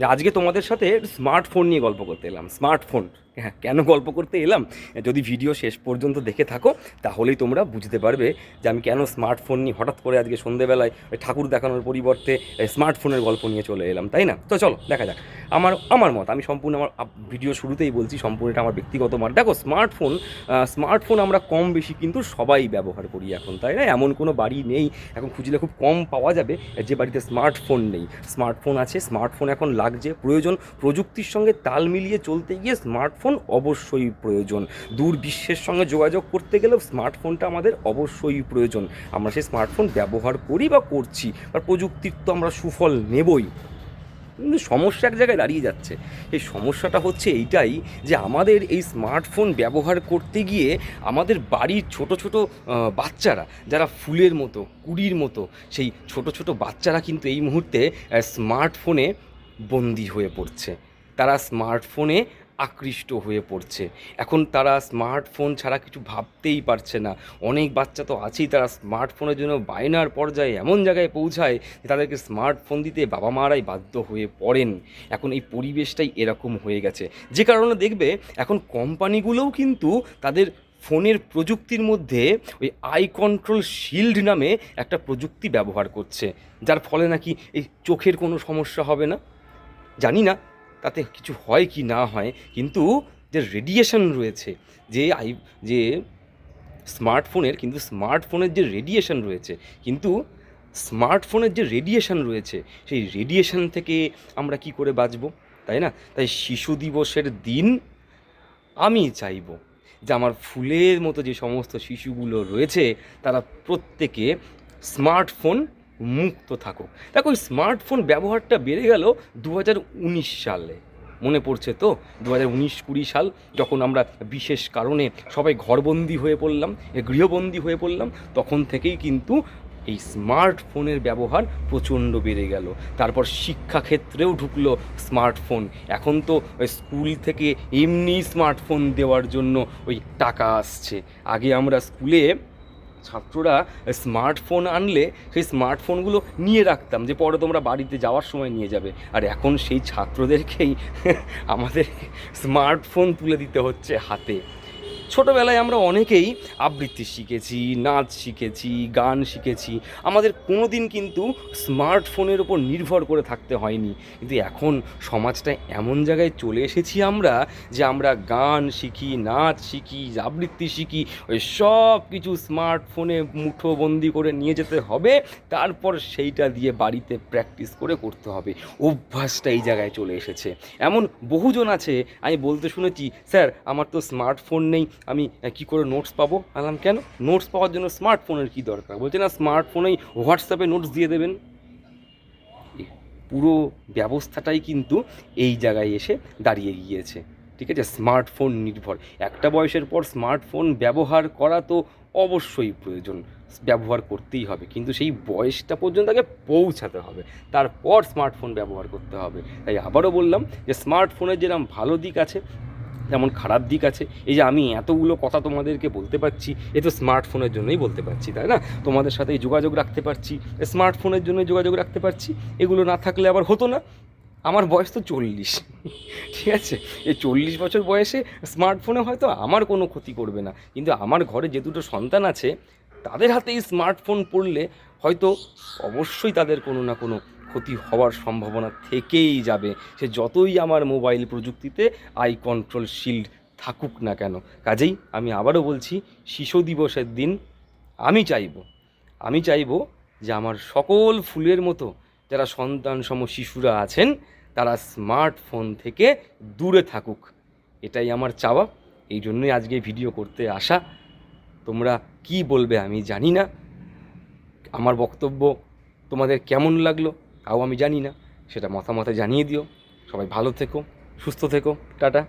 আজকে তোমাদের সাথে স্মার্টফোন নিয়ে গল্প করতে এলাম। স্মার্টফোন, হ্যাঁ, কেন গল্প করতে এলাম? যদি ভিডিও শেষ পর্যন্ত দেখে থাকো তাহলেই তোমরা বুঝতে পারবে যে আমি কেন স্মার্টফোন নিয়ে হঠাৎ করে আজকে সন্ধেবেলায় ওই ঠাকুর দেখানোর পরিবর্তে স্মার্টফোনের গল্প নিয়ে চলে এলাম, তাই না? তো চলো দেখা যাক। আমার মত, আমি সম্পূর্ণ আমার ভিডিও শুরুতেই বলছি, সম্পূর্ণ এটা আমার ব্যক্তিগত মত। দেখো, স্মার্টফোন আমরা কম বেশি কিন্তু সবাই ব্যবহার করি এখন, তাই না? এমন কোনো বাড়ি নেই, এখন খুঁজলে খুব কম পাওয়া যাবে যে বাড়িতে স্মার্টফোন নেই। স্মার্টফোন আছে, স্মার্টফোন এখন লাগছে, প্রয়োজন। প্রযুক্তির সঙ্গে তাল মিলিয়ে চলতে গিয়ে স্মার্টফোন অবশ্যই প্রয়োজন। দূর বিশ্বের সঙ্গে যোগাযোগ করতে গেলেও স্মার্টফোনটা আমাদের অবশ্যই প্রয়োজন। আমরা সেই স্মার্টফোন ব্যবহার করি বা করছি, আর প্রযুক্তির তো আমরা সুফল নেবই। কিন্তু সমস্যা এক জায়গায় দাঁড়িয়ে যাচ্ছে। এই সমস্যাটা হচ্ছে এইটাই যে আমাদের এই স্মার্টফোন ব্যবহার করতে গিয়ে আমাদের বাড়ির ছোট ছোট বাচ্চারা, যারা ফুলের মতো, কুড়ির মতো, সেই ছোট ছোট বাচ্চারা কিন্তু এই মুহূর্তে স্মার্টফোনে বন্দি হয়ে পড়ছে। তারা স্মার্টফোনে আকৃষ্ট হয়ে পড়ছে। এখন তারা স্মার্টফোন ছাড়া কিছু ভাবতেই পারছে না। অনেক বাচ্চা তো আছেই, তারা স্মার্টফোনের জন্য বায়নার পর্যায়ে এমন জায়গায় পৌঁছায় যে তাদেরকে স্মার্টফোন দিতে বাবা মারাই বাধ্য হয়ে পড়েন। এখন এই পরিবেশটাই এরকম হয়ে গেছে, যে কারণে দেখবে এখন কোম্পানিগুলোও কিন্তু তাদের ফোনের প্রযুক্তির মধ্যে ওই আই কন্ট্রোল শিল্ড নামে একটা প্রযুক্তি ব্যবহার করছে, যার ফলে নাকি এই চোখের কোনো সমস্যা হবে না। জানি না তাতে কিছু হয় কি না হয়, কিন্তু যে রেডিয়েশন রয়েছে, যে স্মার্টফোনের যে রেডিয়েশন রয়েছে, কিন্তু স্মার্টফোনের যে রেডিয়েশন রয়েছে, সেই রেডিয়েশন থেকে আমরা কি করে বাঁচবো, তাই না? তাই শিশু দিবসের দিন আমি চাইব যে আমার ফুলের মতো যে সমস্ত শিশুগুলো রয়েছে তারা প্রত্যেকে স্মার্টফোন মুক্ত থাকুক। দেখো, ওই স্মার্টফোন ব্যবহারটা বেড়ে গেল 2019 সালে, মনে পড়ছে তো? 2019-20 সাল, যখন আমরা বিশেষ কারণে সবাই ঘরবন্দি হয়ে পড়লাম, গৃহবন্দী হয়ে পড়লাম, তখন থেকেই কিন্তু এই স্মার্টফোনের ব্যবহার প্রচণ্ড বেড়ে গেল। তারপর শিক্ষাক্ষেত্রেও ঢুকলো স্মার্টফোন। এখন তো স্কুল থেকে এমনি স্মার্টফোন দেওয়ার জন্য ওই টাকা আসছে। আগে আমরা স্কুলে ছাত্ররা স্মার্টফোন আনলে সেই স্মার্টফোনগুলো নিয়ে রাখতাম, যে পরে তোমরা বাড়িতে যাওয়ার সময় নিয়ে যাবে। আর এখন সেই ছাত্রদেরকেই আমাদের স্মার্টফোন তুলে দিতে হচ্ছে হাতে। ছোটোবেলায় আমরা অনেকেই আবৃত্তি শিখেছি, নাচ শিখেছি, গান শিখেছি। আমাদের কোনো দিন কিন্তু স্মার্টফোনের ওপর নির্ভর করে থাকতে হয়নি। কিন্তু এখন সমাজটা এমন জায়গায় চলে এসেছি আমরা, যে আমরা গান শিখি, নাচ শিখি, আবৃত্তি শিখি, ওই সব কিছু স্মার্টফোনে মুঠোবন্দি করে নিয়ে যেতে হবে। তারপর সেইটা দিয়ে বাড়িতে প্র্যাকটিস করে করতে হবে। অভ্যাসটা এই জায়গায় চলে এসেছে। এমন বহুজন আছে, আমি বলতে শুনেছি, স্যার আমার তো স্মার্টফোন নেই, আমি কি করে নোটস পাবো? বললাম, কেন? নোটস পাওয়ার জন্য স্মার্টফোনের কী দরকার? বলছে না, স্মার্টফোনেই হোয়াটসঅ্যাপে নোটস দিয়ে দেবেন। পুরো ব্যবস্থাটাই কিন্তু এই জায়গায় এসে দাঁড়িয়ে গিয়েছে। ঠিক আছে, স্মার্টফোন নির্ভর। একটা বয়সের পর স্মার্টফোন ব্যবহার করা তো অবশ্যই প্রয়োজন, ব্যবহার করতেই হবে, কিন্তু সেই বয়সটা পর্যন্ত আগে পৌঁছাতে হবে, তারপর স্মার্টফোন ব্যবহার করতে হবে। তাই আবারও বললাম যে স্মার্টফোনের যেরকম ভালো দিক আছে, যেমন খারাপ দিক আছে। এই যে আমি এতগুলো কথা তোমাদেরকে বলতে পারছি, এ তো স্মার্টফোনের জন্যই বলতে পারছি, তাই না? তোমাদের সাথে যোগাযোগ রাখতে পারছি, স্মার্টফোনের জন্যই যোগাযোগ রাখতে পারছি। এগুলো না থাকলে আবার হতো না। আমার বয়স তো 40, ঠিক আছে? এই 40 বছর বয়সে স্মার্টফোনে হয়তো আমার কোনো ক্ষতি করবে না, কিন্তু আমার ঘরে যে দুটো সন্তান আছে তাদের হাতে এই স্মার্টফোন পড়লে হয়তো অবশ্যই তাদের কোনো না কোনো ক্ষতি হওয়ার সম্ভাবনা থেকেই যাবে। সে যতই আমার মোবাইল প্রযুক্তিতে আই কন্ট্রোল শিল্ড থাকুক না কেন। কাজেই আমি আবারও বলছি, শিশু দিবসের দিন আমি চাইব যে আমার সকল ফুলের মতো যারা সন্তানসম শিশুরা আছেন তারা স্মার্টফোন থেকে দূরে থাকুক। এটাই আমার চাওয়া। এই জন্যই আজকে ভিডিও করতে আসা। তোমরা কি বলবে আমি জানি না, আমার বক্তব্য তোমাদের কেমন লাগলো তাও আমি জানি না, সেটা মতামতে জানিয়ে দিও। সবাই ভালো থেকো, সুস্থ থেকো, টাটা।